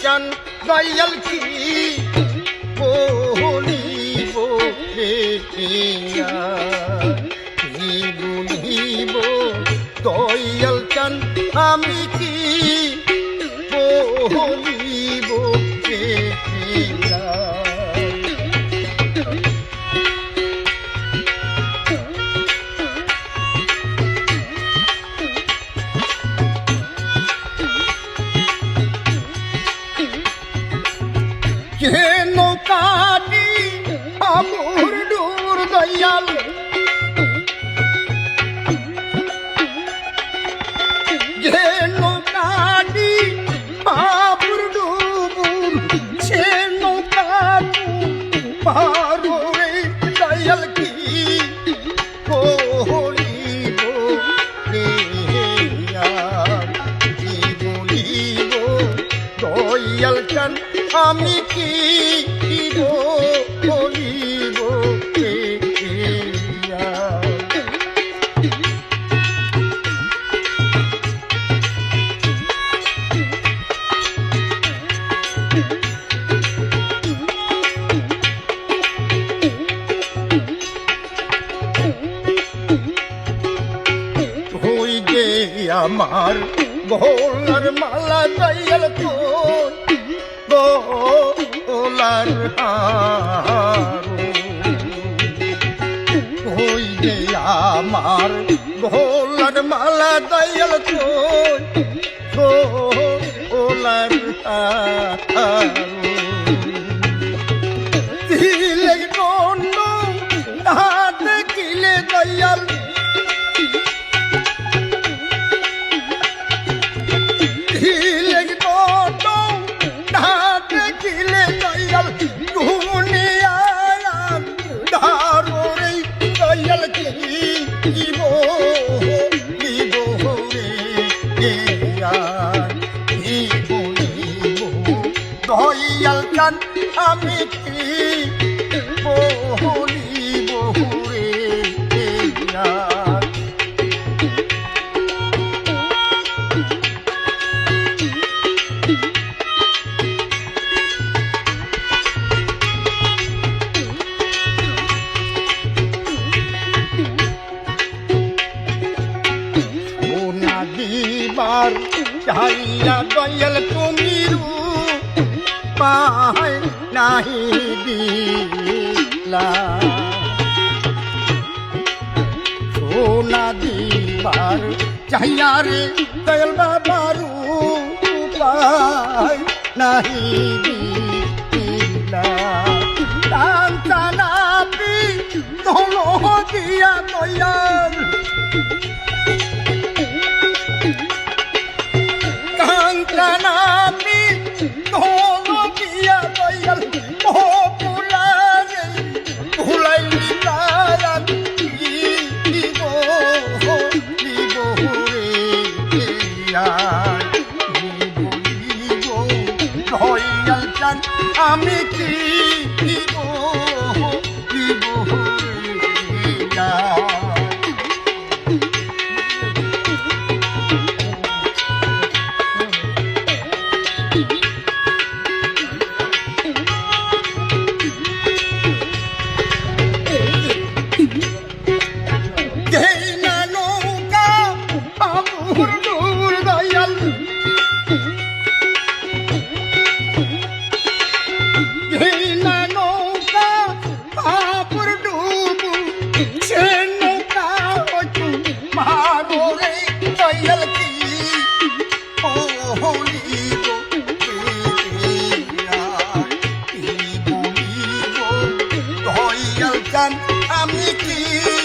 চান দয়াল কি বলিব রে কি বলিব দয়াল চান আমি কি বলিব রে যেন কাটি আবুর ডুর দয়াল যেন কাটি আবুর ডুর যেন কাটু পারো রে দয়াল কি বলিব রে কি বলিব দয়াল চান আমি কি বলিব হই গে আমার গলার মালা দয়াল গোলার হই গে আমার গোলার মালা দয়াল গোলার দিলে কোন হাতে কিলে দয়াল দয়াল চান আমি কি বলিব রে সোনা দিবার চাইয়া দয়াল তুমি পাই নাহি দিলা সোনা দিবার চাইয়া রে দয়াল বাবারু পাই নাহি দিলা টানটানাপি ধলো দিয়া দয়াল টানটানাপি ধলো দিয়া দয়াল ও পুলারে ভুলাইলি তারা দিব রে দয়াল চান আমি কি দিব আমি কি